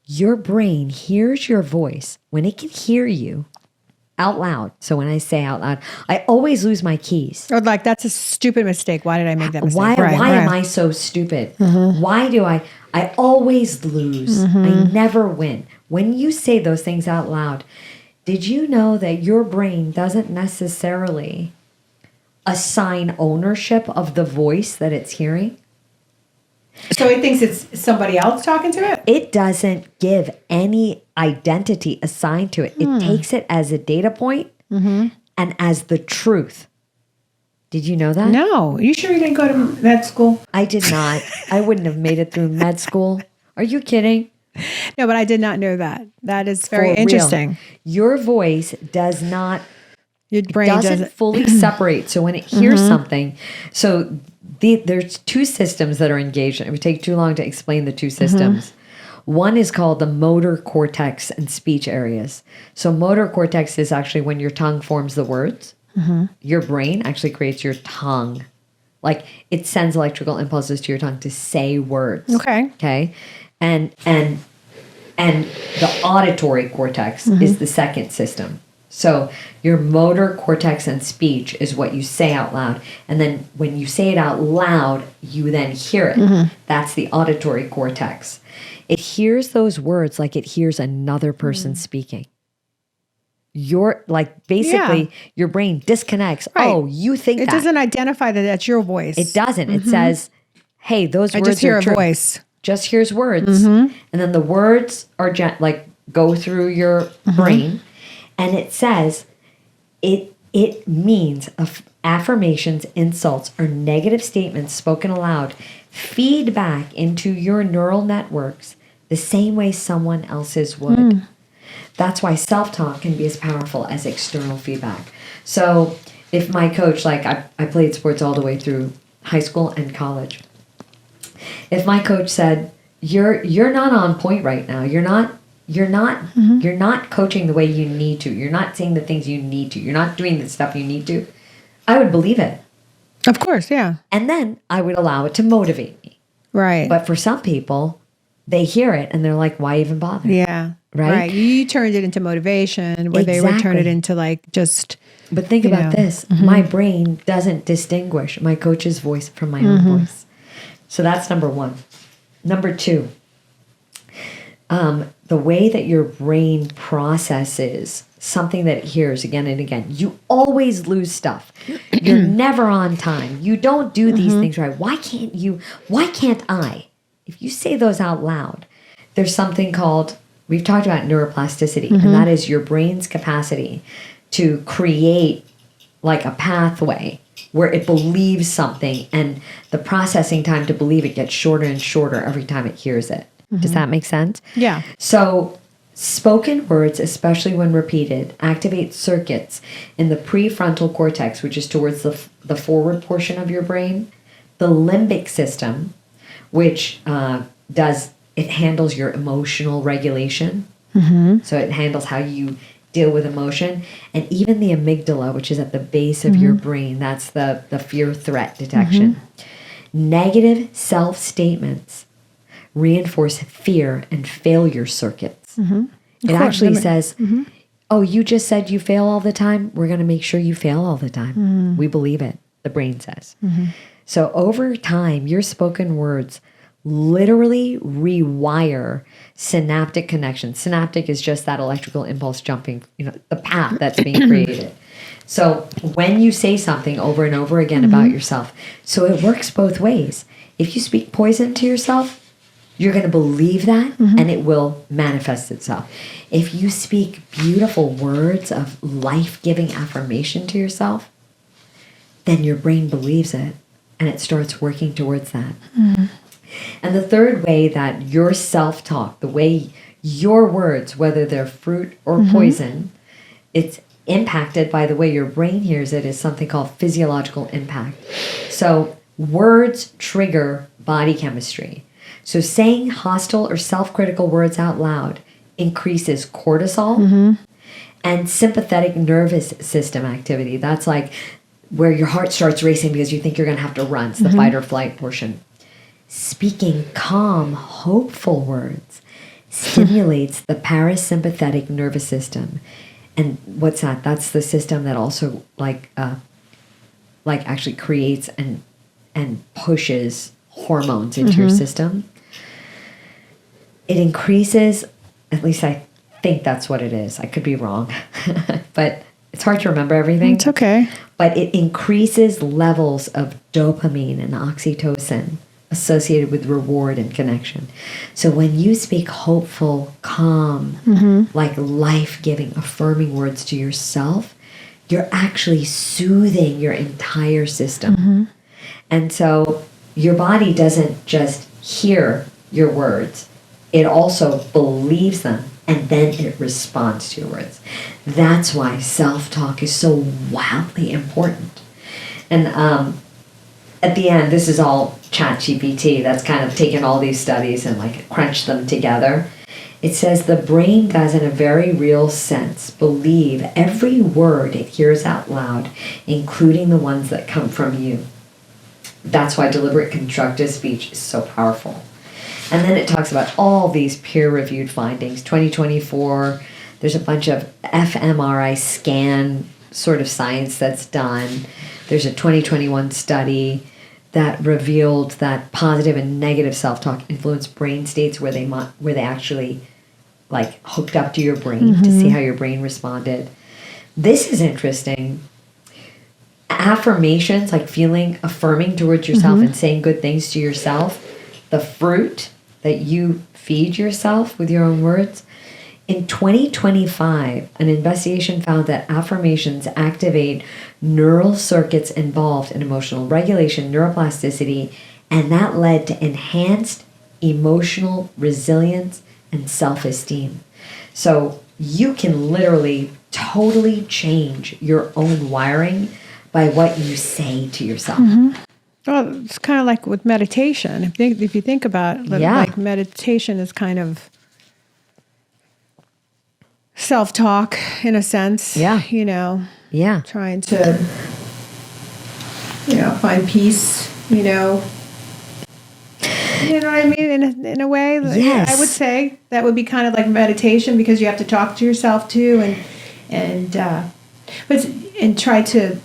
your brain hears your voice when it can hear you out loud. So when I say out loud, I always lose my keys. Or like, that's a stupid mistake. Why did I make that mistake? Why am I so stupid? Why do I always lose? I never win. When you say those things out loud, did you know that your brain doesn't necessarily assign ownership of the voice that it's hearing? So it thinks it's somebody else talking to it? It doesn't give any identity assigned to it. It takes it as a data point and as the truth. Did you know that? No. You sure you didn't go to med school? I did not. I wouldn't have made it through med school. Are you kidding? No, but I did not know that. That is very For interesting. real. Your voice does not, Your brain doesn't fully separate. So when it hears something, so there's two systems that are engaged. It would take too long to explain the two systems. One is called the motor cortex and speech areas. So motor cortex is actually when your tongue forms the words. Your brain actually creates your tongue. Like it sends electrical impulses to your tongue to say words. Okay. And the auditory cortex is the second system. So your motor cortex and speech is what you say out loud. And then when you say it out loud, you then hear it. That's the auditory cortex. It hears those words like it hears another person speaking. Your your brain disconnects. Right. Oh, you think it doesn't identify that that's your voice. It doesn't. It says, hey, those words just hear are true. A voice. Just hears words. And then the words are go through your brain. And it says, it means affirmations, insults, or negative statements spoken aloud feed back into your neural networks the same way someone else's would. That's why self-talk can be as powerful as external feedback. So if my coach, I played sports all the way through high school and college. If my coach said, you're not on point right now, you're not coaching the way you need to. You're not saying the things you need to. You're not doing the stuff you need to. I would believe it. Of course, yeah. And then I would allow it to motivate me. Right. But for some people, they hear it and they're like, why even bother? Yeah. Right? You turned it into motivation where they would turn it into just... But think about this. My brain doesn't distinguish my coach's voice from my own voice. So that's number one. Number two, the way that your brain processes something that it hears again and again. You always lose stuff. You're never on time. You don't do these things right. Why can't I? If you say those out loud, there's something called, we've talked about neuroplasticity, and that is your brain's capacity to create like a pathway where it believes something, and the processing time to believe it gets shorter and shorter every time it hears it. Does that make sense? Yeah. So spoken words, especially when repeated, activate circuits in the prefrontal cortex, which is towards the forward portion of your brain, the limbic system, which handles your emotional regulation. So it handles how you deal with emotion, and even the amygdala, which is at the base of your brain. That's the fear threat detection. Negative self-statements reinforce fear and failure circuits. It actually says, oh, you just said you fail all the time? We're going to make sure you fail all the time. We believe it, the brain says. So over time, your spoken words literally rewire synaptic connections. Synaptic is just that electrical impulse jumping, the path that's being created. So when you say something over and over again about yourself, so it works both ways. If you speak poison to yourself, You're going to believe that and it will manifest itself. If you speak beautiful words of life-giving affirmation to yourself, then your brain believes it and it starts working towards that. And the third way that your self-talk, the way your words, whether they're fruit or poison, it's impacted by the way your brain hears it, is something called physiological impact. So words trigger body chemistry. So saying hostile or self-critical words out loud increases cortisol and sympathetic nervous system activity. That's like where your heart starts racing because you think you're going to have to run. It's the fight or flight portion. Speaking calm, hopeful words stimulates the parasympathetic nervous system. And what's that? That's the system that also like actually creates and pushes hormones into your system. It increases, at least I think that's what it is. I could be wrong, but it's hard to remember everything. It's okay. But it increases levels of dopamine and oxytocin associated with reward and connection. So when you speak hopeful, calm, like life-giving, affirming words to yourself, you're actually soothing your entire system. And so your body doesn't just hear your words, it also believes them, and then it responds to your words. That's why self-talk is so wildly important. And at the end, this is all ChatGPT that's kind of taken all these studies and like crunched them together. It says the brain does, in a very real sense, believe every word it hears out loud, including the ones that come from you. That's why deliberate constructive speech is so powerful. And then it talks about all these peer-reviewed findings. 2024, there's a bunch of fMRI scan sort of science that's done. There's a 2021 study that revealed that positive and negative self-talk influence brain states where they actually like hooked up to your brain to see how your brain responded. This is interesting. Affirmations, like affirming towards yourself and saying good things to yourself, the fruit that you feed yourself with your own words. In 2025, an investigation found that affirmations activate neural circuits involved in emotional regulation, neuroplasticity, and that led to enhanced emotional resilience and self-esteem. So you can literally totally change your own wiring by what you say to yourself. Well, it's kind of like with meditation. If you think about it, like meditation is kind of self-talk in a sense. Yeah. Trying to, find peace, You know what I mean? In a way, Yes. I would say that would be kind of like meditation because you have to talk to yourself too, and try to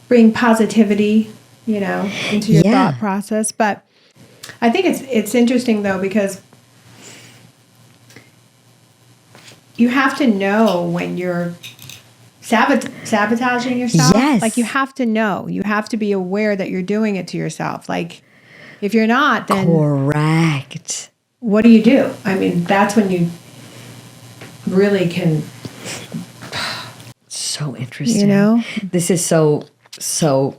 bring positivity, into your thought process. But I think it's interesting though because you have to know when you're sabotaging yourself. Yes. Like you have to know. You have to be aware that you're doing it to yourself. Like if you're not, then correct. What do? I mean, that's when you really can. So interesting. This is so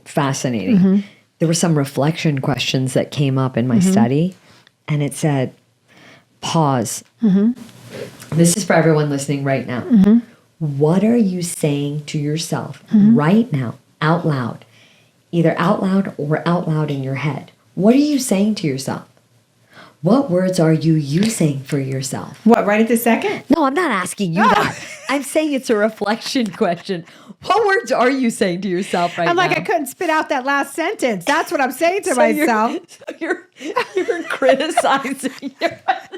fascinating. There were some reflection questions that came up in my study, and it said, pause. This is for everyone listening right now. What are you saying to yourself right now, out loud? Either out loud or out loud in your head. What are you saying to yourself? What words are you using for yourself? What, right at this second? No, I'm not asking you that. I'm saying it's a reflection question. What words are you saying to yourself right now? I'm like, I couldn't spit out that last sentence. That's what I'm saying to myself. You're criticizing yourself.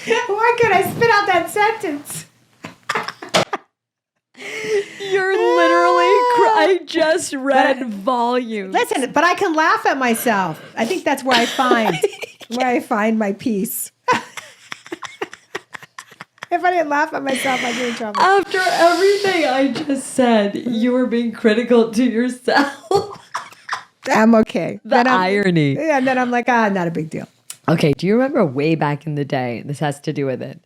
Why could I spit out that sentence? You're literally I just read volumes. Listen, but I can laugh at myself. I think that's where I find my peace. If I didn't laugh at myself, I'd be in trouble. After everything I just said, you were being critical to yourself. I'm okay. The irony. Yeah, and then I'm like, not a big deal. Okay, do you remember way back in the day, this has to do with it.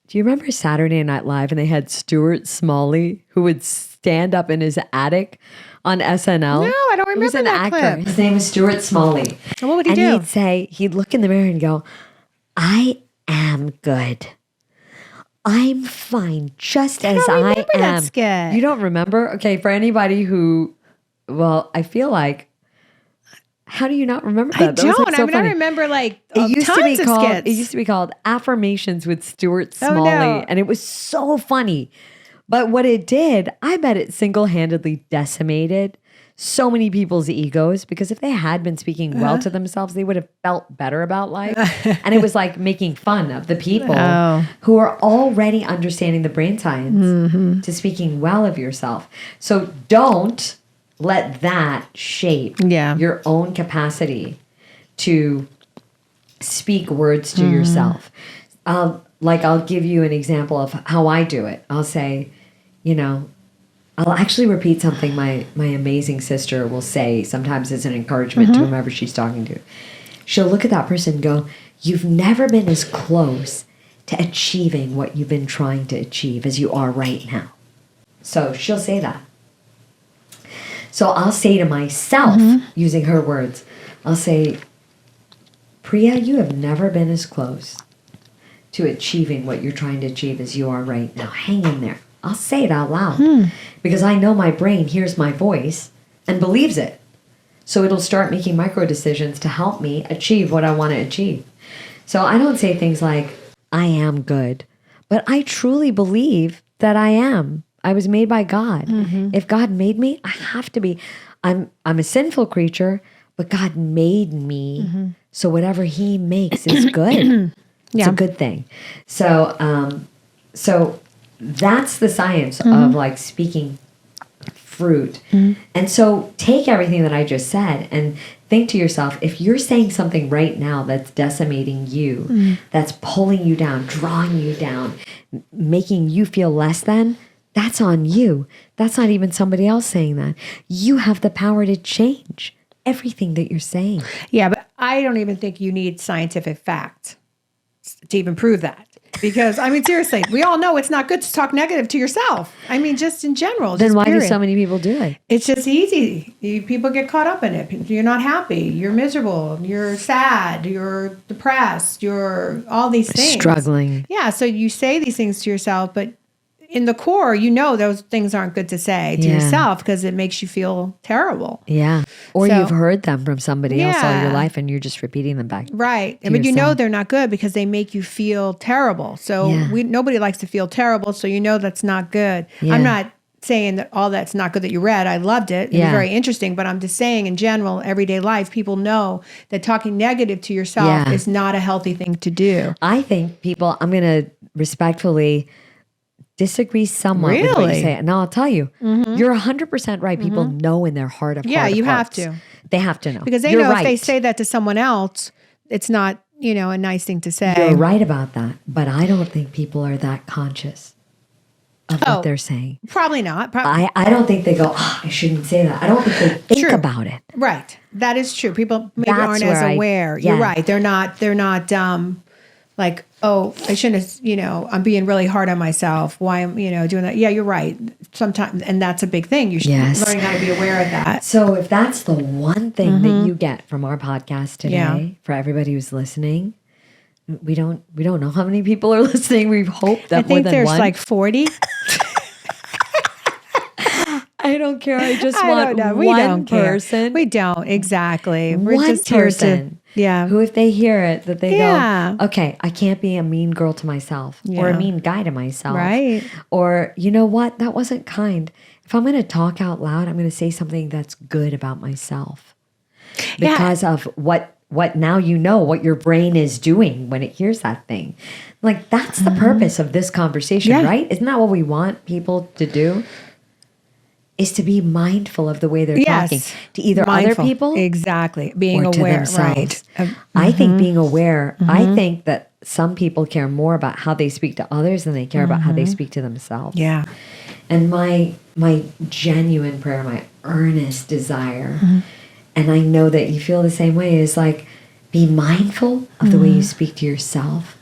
Do you remember Saturday Night Live and they had Stuart Smalley who would stand up in his attic on SNL? No, I don't remember He was an that actor. clip. His name was Stuart Smalley. And what would he do? He'd look in the mirror and go, I am good. I'm fine just as I remember am. that skit. You don't remember? Okay, for anybody who, well, I feel like, how do you not remember that? I That was, don't. like, so I mean, funny. I remember like It used to be tons of called. skits. It used to be called Affirmations with Stuart Oh, Smalley, no. and it was so funny. But what it did, I bet it single-handedly decimated so many people's egos, because if they had been speaking well to themselves, they would have felt better about life. And it was like making fun of the people who are already understanding the brain science to speaking well of yourself. So don't let that shape your own capacity to speak words to yourself. I'll give you an example of how I do it. I'll say, I'll actually repeat something my amazing sister will say sometimes as an encouragement to whomever she's talking to. She'll look at that person and go, you've never been as close to achieving what you've been trying to achieve as you are right now. So she'll say that. So I'll say to myself, using her words, I'll say, Priya, you have never been as close to achieving what you're trying to achieve as you are right now. Hang in there. I'll say it out loud because I know my brain hears my voice and believes it. So it'll start making micro decisions to help me achieve what I want to achieve. So I don't say things like, I am good, but I truly believe that I am. I was made by God. If God made me, I have to be. I'm a sinful creature, but God made me. So whatever he makes is good. It's a good thing. So, so that's the science of like speaking fruit. And so take everything that I just said and think to yourself, if you're saying something right now that's decimating you, that's pulling you down, drawing you down, making you feel less than, that's on you. That's not even somebody else saying that. You have the power to change everything that you're saying. Yeah, but I don't even think you need scientific fact to even prove that. Because, I mean, seriously, we all know it's not good to talk negative to yourself. I mean, just in general. Then why do period. so many people do it? It's just easy. People get caught up in it. You're not happy. You're miserable. You're sad. You're depressed. You're all these things. Struggling. Yeah, so you say these things to yourself, but in the core, those things aren't good to say to yourself because it makes you feel terrible. Yeah. Or So- you've heard them from somebody else all your life and you're just repeating them back. Right. to But yourself. they're not good because they make you feel terrible. So nobody likes to feel terrible. So that's not good. Yeah. I'm not saying that all that's not good that you read. I loved it. It was very interesting. But I'm just saying in general, everyday life, people know that talking negative to yourself is not a healthy thing to do. I think people, I'm going to respectfully disagree somewhat with what you Really? say. Now I'll tell you, you're 100% right. People know in their heart of Yeah, heart of you have hearts. to. They have to know. Because they You're know right. if they say that to someone else, it's not, a nice thing to say. You're right about that. But I don't think people are that conscious of what they're saying. Probably not. I don't think they go, I shouldn't say that. I don't think they think True. about it. Right. That is true. People maybe That's aren't as where aware. yeah. You're right. They're not like, oh, I shouldn't have, I'm being really hard on myself. Why am, doing that? Yeah, you're right. Sometimes, and that's a big thing. You should learn how to be aware of that. So if that's the one thing that you get from our podcast today, for everybody who's listening, we don't know how many people are listening. We hope that I more think than there's one. like 40. I don't care. I just I want don't know. We one don't care. person. We don't. Exactly. We're One just here person. to, Who, if they hear it, that they Yeah. go, okay, I can't be a mean girl to myself or a Yeah. mean guy to myself. Right. Or, you know what? That wasn't kind. If I'm going to talk out loud, I'm going to say something that's good about myself. Because of what now what your brain is doing when it hears that thing. Like, that's the purpose of this conversation, right? Isn't that what we want people to do? Is to be mindful of the way they're talking to either other people, exactly, being or to aware, themselves. right? I think being aware. I think that some people care more about how they speak to others than they care about how they speak to themselves. Yeah. And my genuine prayer, my earnest desire, And I know that you feel the same way, is like, be mindful of the way you speak to yourself,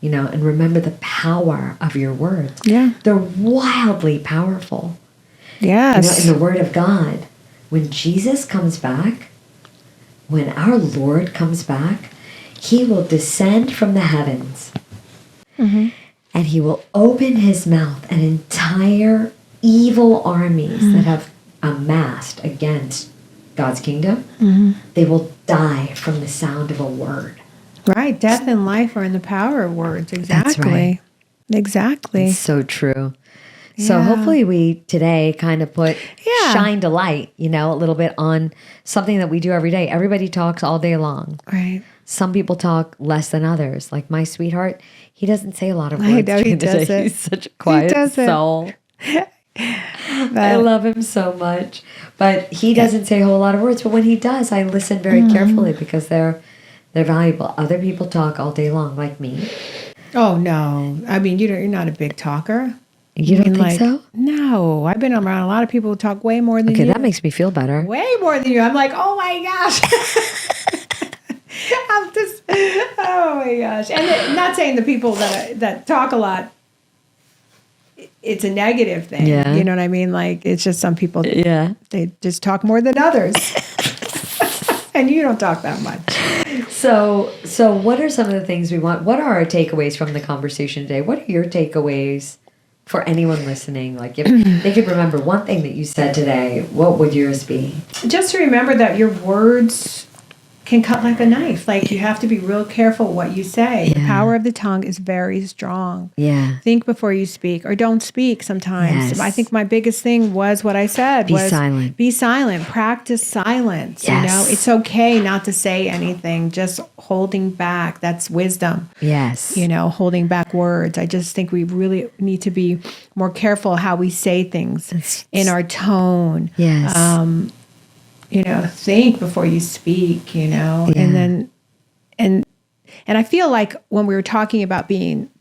you know, and remember the power of your words. Yeah. They're wildly powerful. Yes. You know, in the Word of God, when Jesus comes back, when our Lord comes back, he will descend from the heavens and he will open his mouth, and entire evil armies that have amassed against God's kingdom, they will die from the sound of a word. Right. Death and life are in the power of words. Exactly. That's right. Exactly. It's so true. So Yeah. hopefully we today kind of Yeah. shined a light, you know, a little bit on something that we do every day. Everybody talks all day long. Right. Some people talk less than others. Like my sweetheart, he doesn't say a lot of words. I know he during the day. doesn't. He's such a quiet doesn't. soul. I But love him so much. But he doesn't say a whole lot of words. But when he does, I listen very carefully because they're valuable. Other people talk all day long, like me. oh no, I mean you're not a big talker. You don't think so? No, I've been around a lot of people who talk way more than Okay, you. that makes me feel better. Way more than you. I'm like, oh my gosh. I'm just, oh my gosh. And not saying the people that talk a lot, it's a negative thing. Yeah. You know what I mean? Like, it's just some people, Yeah. they just talk more than others. And you don't talk that much. So what are some of the things we want? What are our takeaways from the conversation today? What are your takeaways for anyone listening? Like, if they could remember one thing that you said today, what would yours be? Just to remember that your words can cut like a knife. Like, you have to be real careful what you say. The Yeah. power of the tongue is very strong. Yeah. Think before you speak, or don't speak sometimes. Yes. I think my biggest thing was what I said. Be silent. Be silent. Practice silence. Yes. You know, it's okay not to say anything, just holding back. That's wisdom. Yes. You know, holding back words. I just think we really need to be more careful how we say things in our tone. Yes. You know, think before you speak, you know, Yeah. and then, and I feel like when we were talking about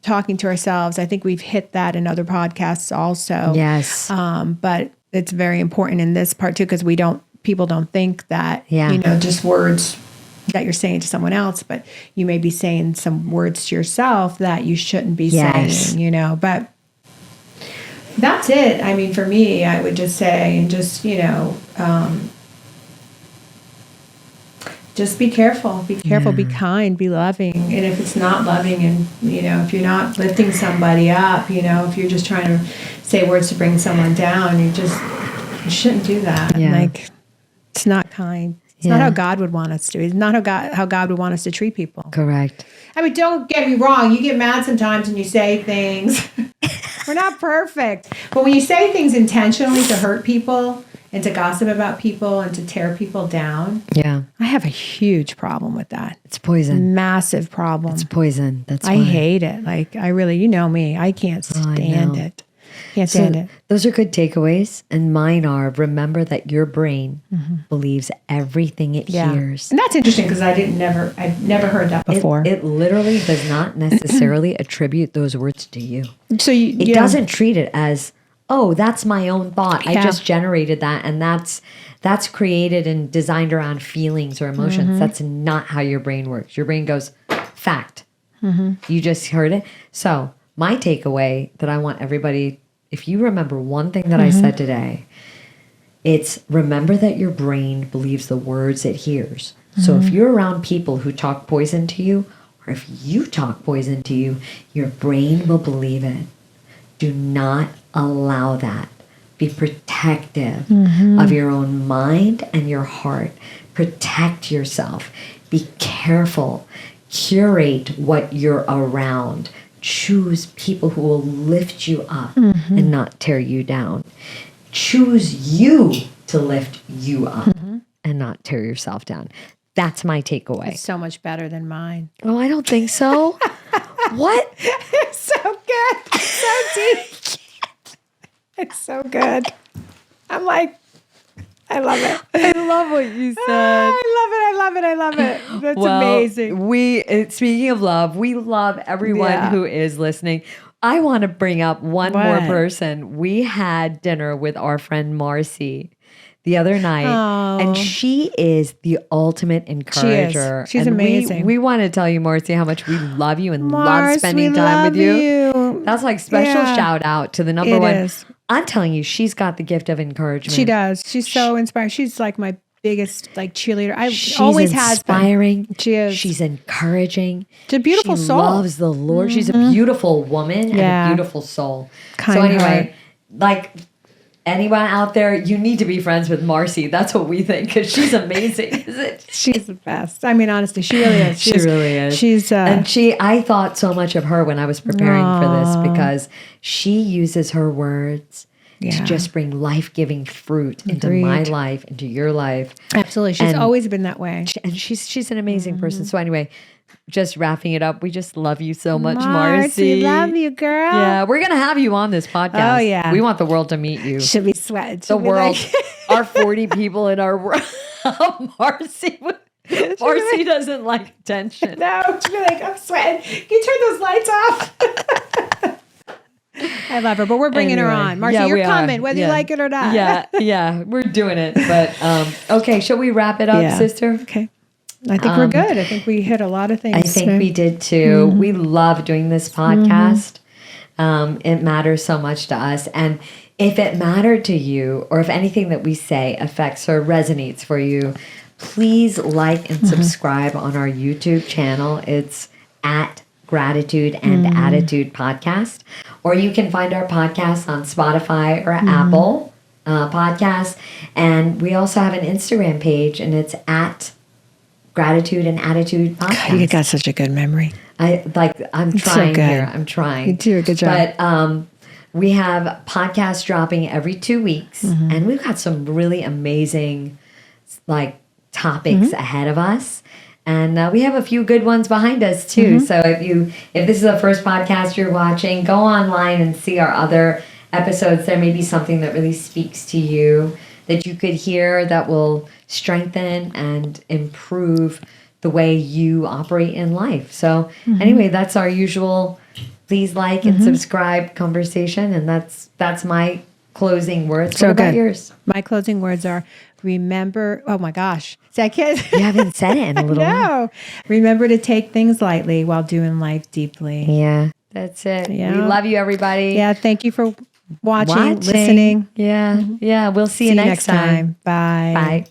talking to ourselves, I think we've hit that in other podcasts also. Yes. But it's very important in this part too, because people don't think that, Yeah. you know, just words that you're saying to someone else, but you may be saying some words to yourself that you shouldn't be Yes. saying, you know, but that's it. I mean, for me, I would just say, and just, you know, just be careful, be kind, be loving. And if it's not loving, and, you know, if you're not lifting somebody up, you know, if you're just trying to say words to bring someone down, you shouldn't do that. Yeah. Like, it's not kind. It's not how God would want us to. It's not how God would want us to treat people. Correct. I mean, don't get me wrong. You get mad sometimes and you say things. We're not perfect. But when you say things intentionally to hurt people and to gossip about people and to tear people down, Yeah. I have a huge problem with that. It's poison. Massive problem. It's poison. That's why. I hate it. Like, I really, you know me, I can't stand know. it. Can't stand it. Those are good takeaways. And mine are, remember that your brain believes everything it hears. And that's interesting because I've never heard that before. It literally does not necessarily attribute those words to you. So It doesn't treat it as, oh, that's my own thought. I Yeah. just generated that, and that's created and designed around feelings or emotions. That's not how your brain works. Your brain goes, fact. You just heard it. So my takeaway that I want everybody, if you remember one thing that I said today, it's remember that your brain believes the words it hears. So if you're around people who talk poison to you, or if you talk poison to you, your brain will believe it. Do not allow that. Be protective of your own mind and your heart. Protect yourself. Be careful. Curate what you're around. Choose people who will lift you up and not tear you down. Choose you to lift you up and not tear yourself down. That's my takeaway. It's so much better than mine. Oh, I don't think so. What? It's so good. It's so deep. It's so good. I'm like, I love it. I love what you said. I love it. That's amazing. Speaking of love, we love everyone who is listening. I want to bring up one more person. We had dinner with our friend Marcy the other night, Oh. and she is the ultimate encourager. She's and amazing. We want to tell you, Marcy, how much we love you and love Mars, spending we time love with you. you. That's like special Yeah. shout out to the number It one. is. I'm telling you, she's got the gift of encouragement. She does. She's so inspiring. She's like my biggest like cheerleader. She's always has been. inspiring. She is. She's encouraging. She's a beautiful she soul. Loves the Lord. She's a beautiful woman and Yeah. a beautiful soul. Kind so anyway, heart. like anyone out there, you need to be friends with Marcy. That's what we think because she's amazing. Is it? She's the best. I mean, honestly, she really is. She really is. She's and I thought so much of her when I was preparing for this because she uses her words to Yeah. just bring life-giving fruit into Agreed. my life, into your life. absolutely. She's And- always been that way. And she's an amazing person. So anyway, just wrapping it up, we just love you so much, Mars, Marcy. we love you, girl. Yeah, we're gonna have you on this podcast. Oh, yeah. We want the world to meet you. She'll be sweating. The She'll be world, like- our 40 people in our world. Marcy doesn't like attention. No, she'll be like, I'm sweating. Can you turn those lights off? I love her, but we're bringing her Anyway, on. Marcy, yeah, you're we are. coming, whether you Yeah. like it or not. Yeah, we're doing it. But okay, shall we wrap it up, Yeah. sister? Okay. I think we're good. I think we hit a lot of things. I think we did too. We love doing this podcast. It matters so much to us. And if it mattered to you, or if anything that we say affects or resonates for you, please like and subscribe on our YouTube channel. It's at Gratitude and Attitude Podcast. Or you can find our podcast on Spotify or Apple Podcasts. And we also have an Instagram page, and it's at Gratitude and Attitude Podcast. God, you got such a good memory. I'm so trying good. here. I'm trying. You do a good job. But we have podcasts dropping every 2 weeks, and we've got some really amazing topics ahead of us. And we have a few good ones behind us too. So if this is the first podcast you're watching, go online and see our other episodes. There may be something that really speaks to you that you could hear that will strengthen and improve the way you operate in life. So anyway, that's our usual please like and subscribe conversation. And that's my closing words. So what about good. yours? My closing words are remember. Oh my gosh. See, I can't. You haven't said it in a little while. No. Remember to take things lightly while doing life deeply. Yeah, that's it. Yeah. We love you, everybody. Yeah. Thank you for watching. Listening. Yeah. Yeah. We'll see you next time. Bye. Bye.